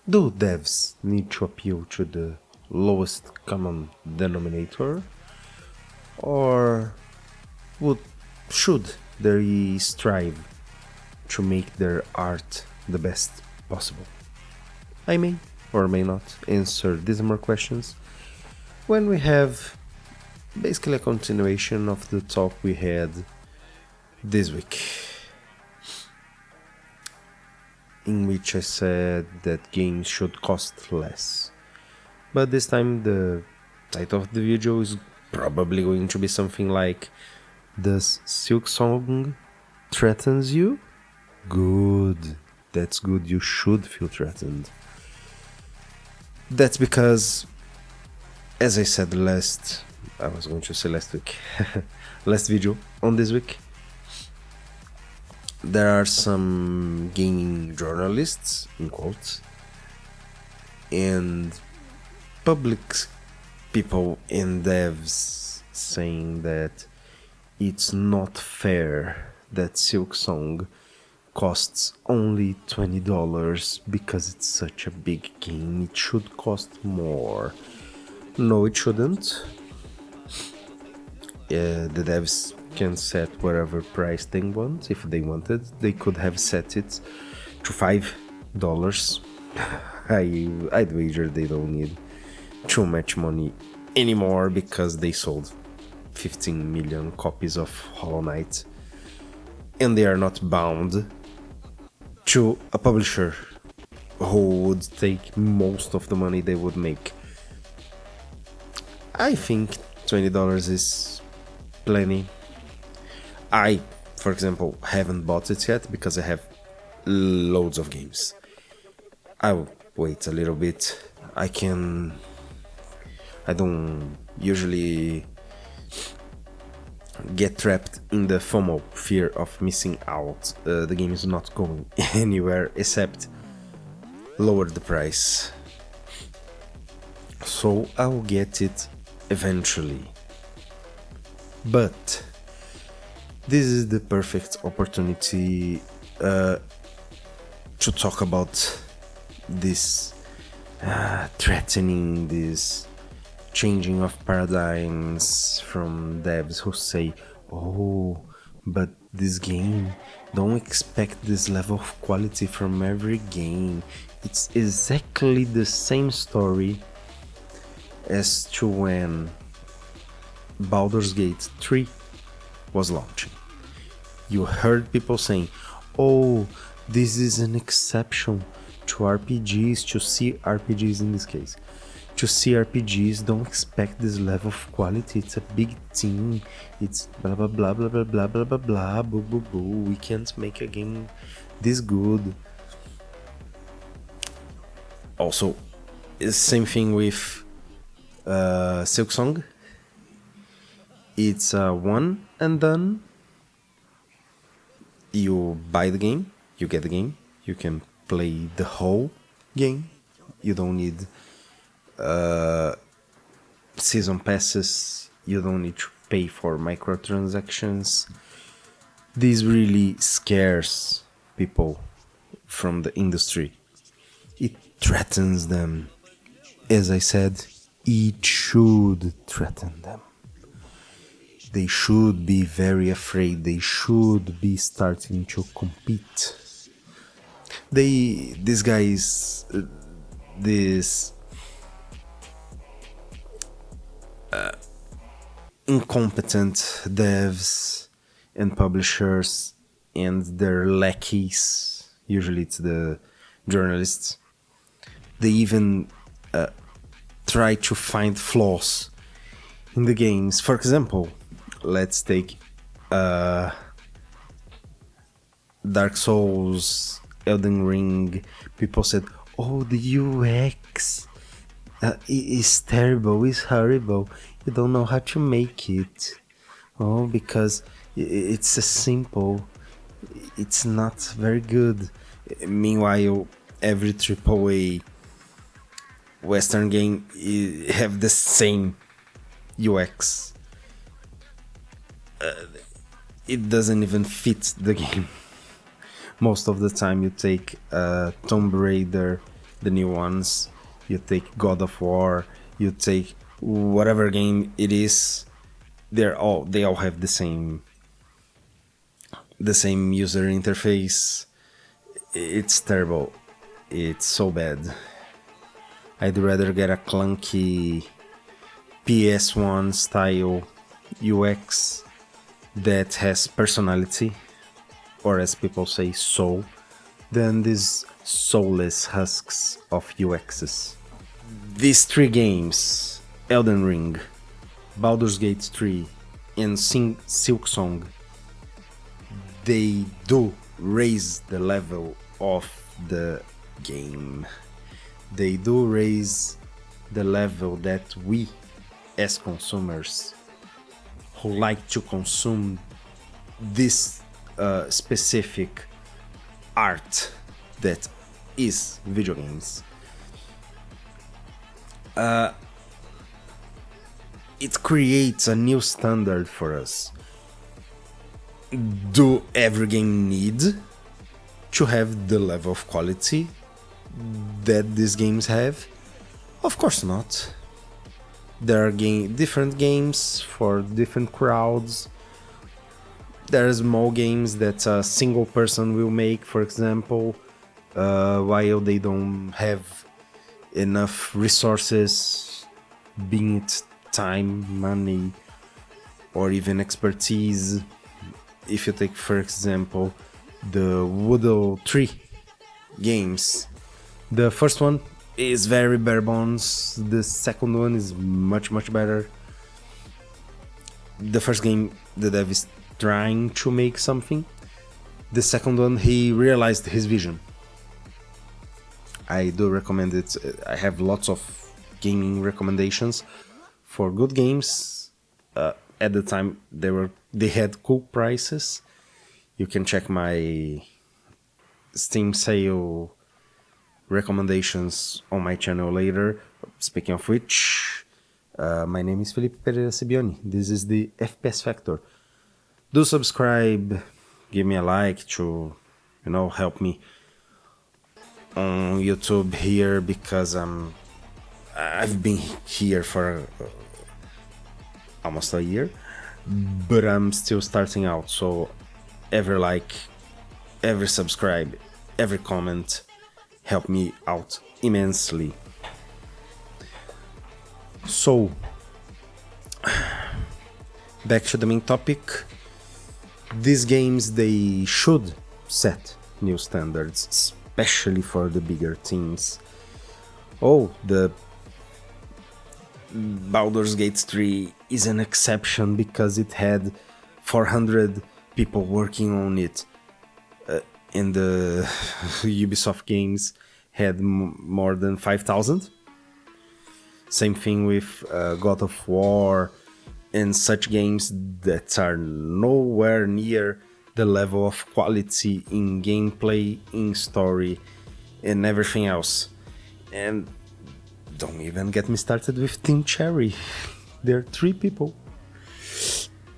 Do devs need to appeal to the lowest common denominator, or would should they strive to make their art the best possible? I may or may not answer these more questions when we have basically a continuation of the talk we had this week, in which I said that games should cost less. But this time the title of the video is probably going to be something like, does Silksong threatens you? Good. That's good, you should feel threatened. That's because, as I said last week, last video on this week, there are some gaming journalists, in quotes, and public people and devs saying that it's not fair that Silksong costs only $20 because it's such a big game. It should cost more. No, it shouldn't. The devs can set whatever price they want. If they wanted, they could have set it to $5. I'd wager they don't need too much money anymore because they sold 15 million copies of Hollow Knight, and they are not bound to a publisher who would take most of the money they would make. I think $20 is plenty. I, for example, haven't bought it yet because I have loads of games. I'll wait a little bit. I don't usually get trapped in the FOMO, fear of missing out. The game is not going anywhere except lower the price. So I'll get it eventually. But this is the perfect opportunity to talk about this threatening, this changing of paradigms from devs who say, oh, but this game, don't expect this level of quality from every game. It's exactly the same story as to when Baldur's Gate 3 was launching. You heard people saying, oh, this is an exception to RPGs, to CRPGs in this case. To CRPGs, don't expect this level of quality. It's a big team. It's blah blah blah blah blah blah blah blah blah boo boo boo. We can't make a game this good. Also, same thing with Silksong. It's one and done. You buy the game, you get the game, you can play the whole game. You don't need season passes, you don't need to pay for microtransactions. This really scares people from the industry. It threatens them. As I said, it should threaten them. They should be very afraid. They should be starting to compete. These guys, this incompetent devs and publishers and their lackeys, usually it's the journalists, they even try to find flaws in the games. For example, let's take Dark Souls, Elden Ring. People said, oh, the UX is terrible, it's horrible, you don't know how to make it. Oh, because it's a simple, it's not very good. Meanwhile, every AAA Western game have the same UX. It doesn't even fit the game. Most of the time you take Tomb Raider the new ones, you take God of War, you take whatever game it is, they all have the same user interface. It's terrible. It's so bad. I'd rather get a clunky PS1 style UX that has personality, or as people say, soul, than these soulless husks of UXs. These three games, Elden Ring, Baldur's Gate 3, and Silksong, they do raise the level of the game. They do raise the level that we, as consumers, who like to consume this specific art that is video games, it creates a new standard for us. Do every game need to have the level of quality that these games have? Of course not. There are different games for different crowds. There are small games that a single person will make, for example, while they don't have enough resources, being it time, money, or even expertise. If you take, for example, the Woodle 3 games, the first one is very bare bones, the second one is much better. The first game, the dev is trying to make something. The second one, he realized his vision. I do recommend it. I have lots of gaming recommendations for good games. At the time, they had cool prices. You can check my Steam sale recommendations on my channel later. Speaking of which, my name is Felipe Pereira Sibioni. This is the FPS Factor. Do subscribe, give me a like to, help me on YouTube here, because I've been here for almost a year, but I'm still starting out. So every like, every subscribe, every comment help me out immensely. So back to the main topic. These games, they should set new standards, especially for the bigger teams. The Baldur's Gate 3 is an exception because it had 400 people working on it. And the Ubisoft games had more than 5,000. Same thing with God of War and such games that are nowhere near the level of quality in gameplay, in story, and everything else. And don't even get me started with Team Cherry. There are 3 people.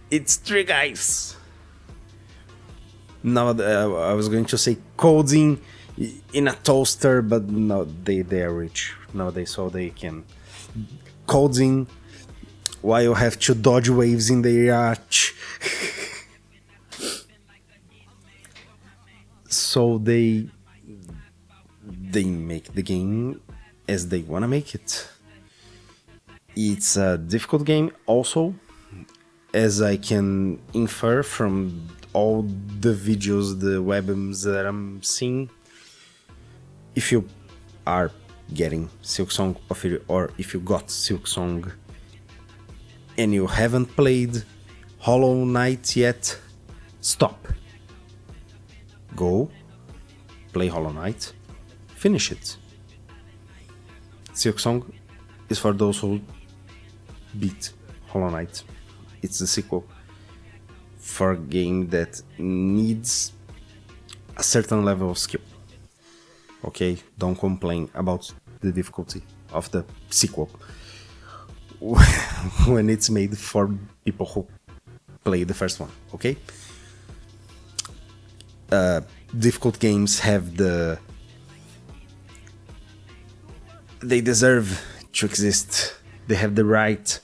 It's 3 guys. Now I was going to say coding in a toaster, but no, they are rich nowadays, so they can coding while you have to dodge waves in the yacht. So they make the game as they wanna make it. It's a difficult game also, as I can infer from all the videos, the webms that I'm seeing. If you are getting Silksong, or if you got Silksong and you haven't played Hollow Knight yet, stop. Go play Hollow Knight, finish it. Silksong is for those who beat Hollow Knight. It's the sequel for a game that needs a certain level of skill. Okay, don't complain about the difficulty of the sequel when it's made for people who play the first one, okay? Difficult games have the they deserve to exist. They have the right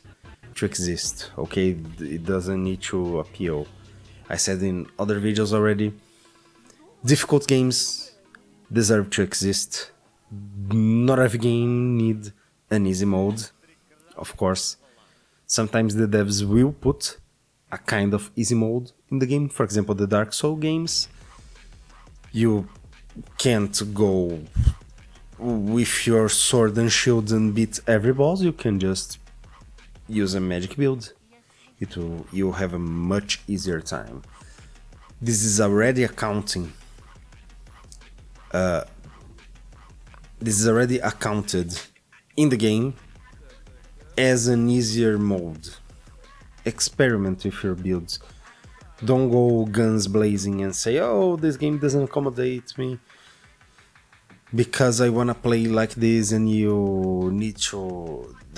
to exist, okay? It doesn't need to appeal. I said in other videos already, difficult games deserve to exist. Not every game need an easy mode, of course. Sometimes the devs will put a kind of easy mode in the game. For example, the Dark Souls games, you can't go with your sword and shield and beat every boss. You can just use a magic build. You'll have a much easier time. This is already accounting. This is already accounted in the game as an easier mode. Experiment with your builds. Don't go guns blazing and say, oh, this game doesn't accommodate me because I wanna play like this, and the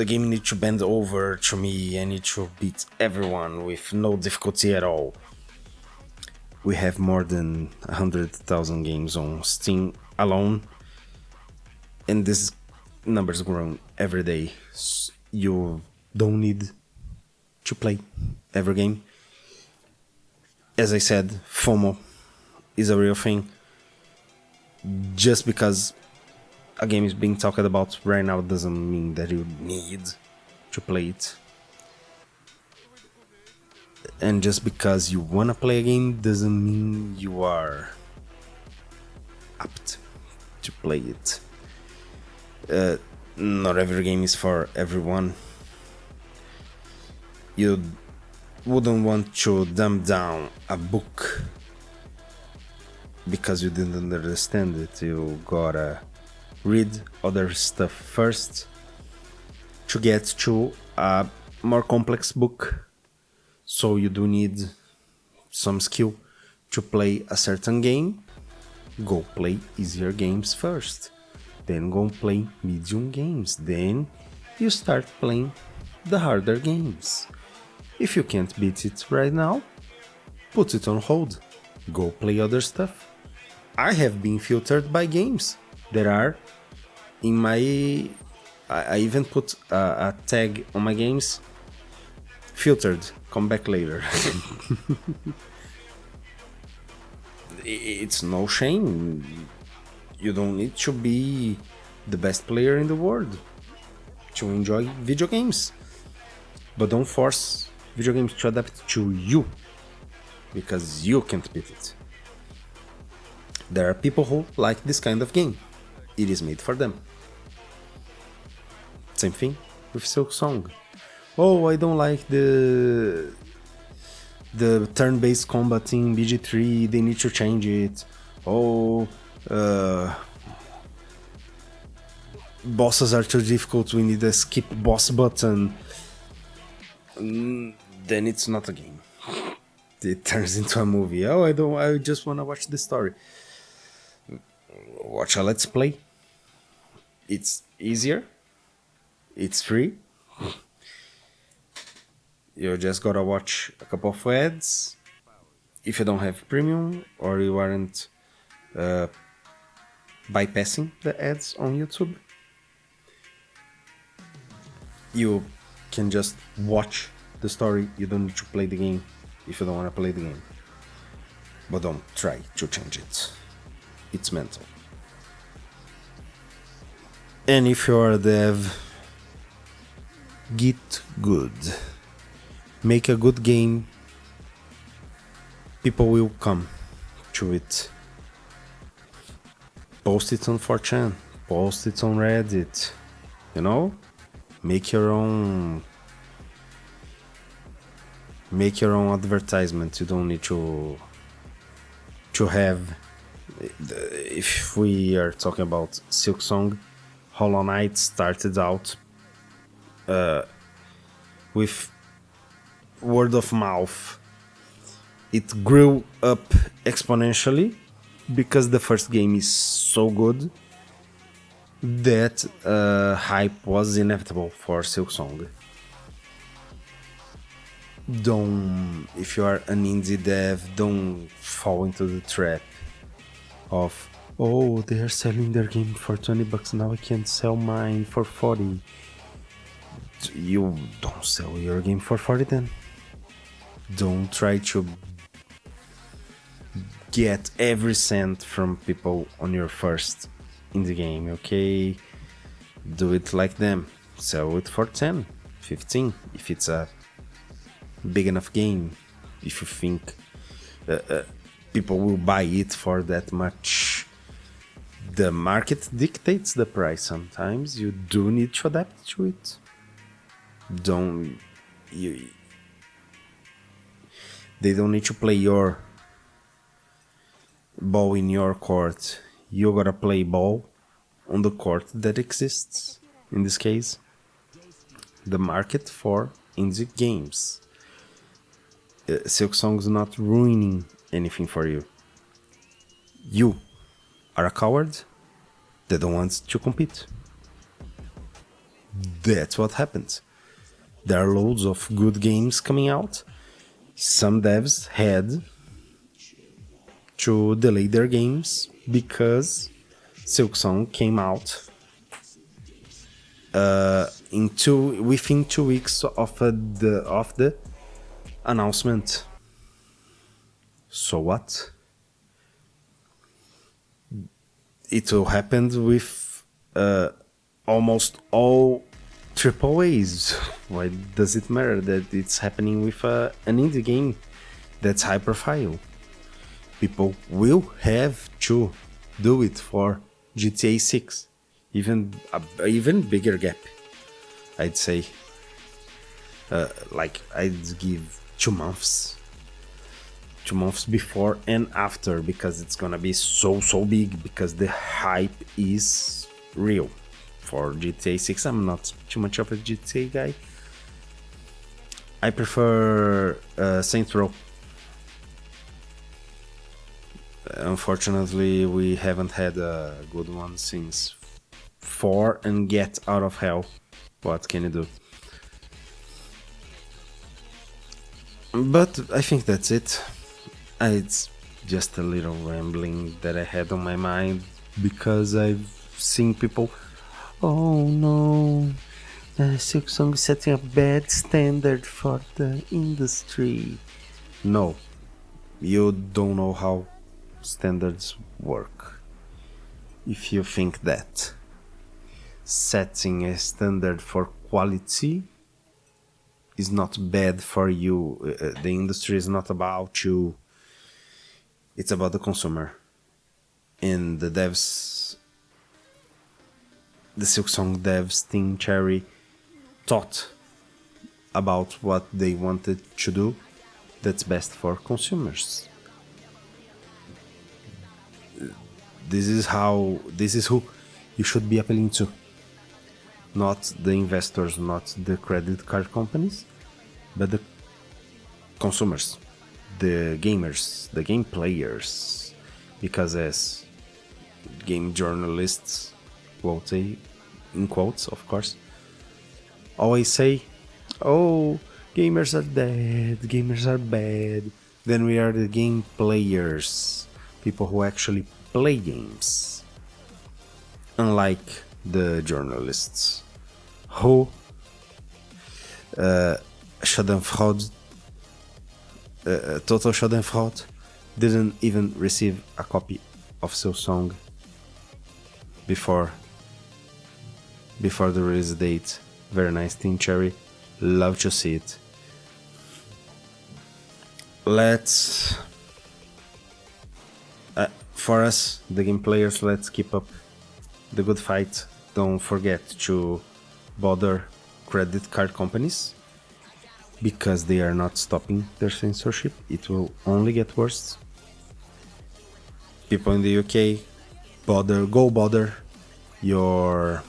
game needs to bend over to me. I need to beat everyone with no difficulty at all. We have more than 100,000 games on Steam alone, and this number's growing every day. You don't need to play every game. As I said, FOMO is a real thing. Just because a game is being talked about right now doesn't mean that you need to play it. And just because you wanna play a game doesn't mean you are apt to play it. Not every game is for everyone. You wouldn't want to dumb down a book because you didn't understand it. You gotta read other stuff first to get to a more complex book. So you do need some skill to play a certain game. Go play easier games first, then go play medium games, then you start playing the harder games. If you can't beat it right now, put it on hold. Go play other stuff. I have been filtered by games that are in my... I even put a tag on my games. Filtered, come back later. It's no shame. You don't need to be the best player in the world to enjoy video games. But don't force video games to adapt to you, because you can't beat it. There are people who like this kind of game. It is made for them. Same thing with Silksong. Oh, I don't like the turn-based combat in BG3, they need to change it. Oh, bosses are too difficult, we need a skip boss button. Then it's not a game. It turns into a movie. Oh, I just wanna watch the story. Watch a let's play. It's easier. It's free. You just gotta watch a couple of ads. If you don't have premium or you aren't bypassing the ads on YouTube, you can just watch the story. You don't need to play the game if you don't want to play the game. But don't try to change it. It's mental. And if you're a dev, get good. Make a good game. People will come to it. Post it on 4chan. Post it on Reddit. You know? Make your own advertisement. You don't need to have... If we are talking about Silksong, Hollow Knight started out with word of mouth. It grew up exponentially because the first game is so good that hype was inevitable for Silksong. If you are an indie dev, don't fall into the trap of Oh, they are selling their game for 20 bucks now, I can sell mine for 40. You don't sell your game for 40 then. Don't try to get every cent from people on your first indie game, okay? Do it like them. Sell it for 10, 15 if it's a big enough game. If you think people will buy it for that much. The market dictates the price sometimes. You do need to adapt to it. They don't need to play your ball in your court. You gotta play ball on the court that exists. In this case, the market for indie games. Silksong's not ruining anything for you. You are a coward that don't want to compete. That's what happens. There are loads of good games coming out. Some devs had to delay their games because Silksong came out within 2 weeks of the announcement. So what? It will happen with almost all AAAs. Why does it matter that it's happening with an indie game that's high profile? People will have to do it for GTA 6. Even bigger gap, I'd say. I'd give 2 months. 2 months before and after, because it's gonna be so big, because the hype is real for GTA 6. I'm not too much of a GTA guy. I prefer Saints Row. Unfortunately, we haven't had a good one since 4 and Get Out of Hell. What can you do? But I think that's it. It's just a little rambling that I had on my mind, because I've seen people, oh no, Silksong is setting a bad standard for the industry. No, you don't know how standards work. If you think that setting a standard for quality is not bad for you, the industry is not about you, it's about the consumer. And the Silksong devs, Team Cherry, thought about what they wanted to do that's best for consumers. This is who you should be appealing to. Not the investors, not the credit card companies, but the consumers, the gamers, the game players. Because as game journalists, in quotes of course, always say, oh, gamers are dead, gamers are bad. Then we are the game players, people who actually play games. Unlike the journalists who Schadenfreude, total Schadenfreude, didn't even receive a copy of Silksong before the release date. Very nice, Team Cherry. Love to see it. Let's for us, the game players, let's keep up the good fight. Don't forget to bother credit card companies, because they are not stopping their censorship. It will only get worse. People in the UK, go bother your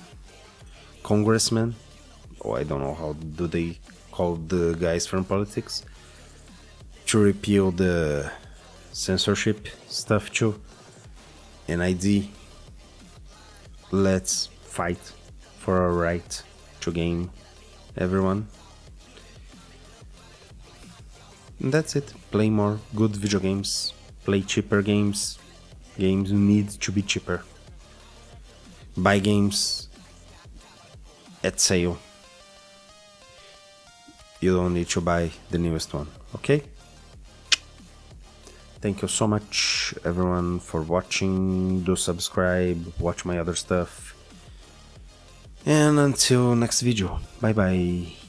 congressman. I don't know how do they call the guys from politics, to repeal the censorship stuff too. And ID, let's fight for our right to game, everyone. And that's it. Play more good video games, play cheaper games, Games need to be cheaper. Buy games at sale. You don't need to buy the newest one, okay? Thank you so much everyone for watching. Do subscribe, watch my other stuff. And until next video, bye bye.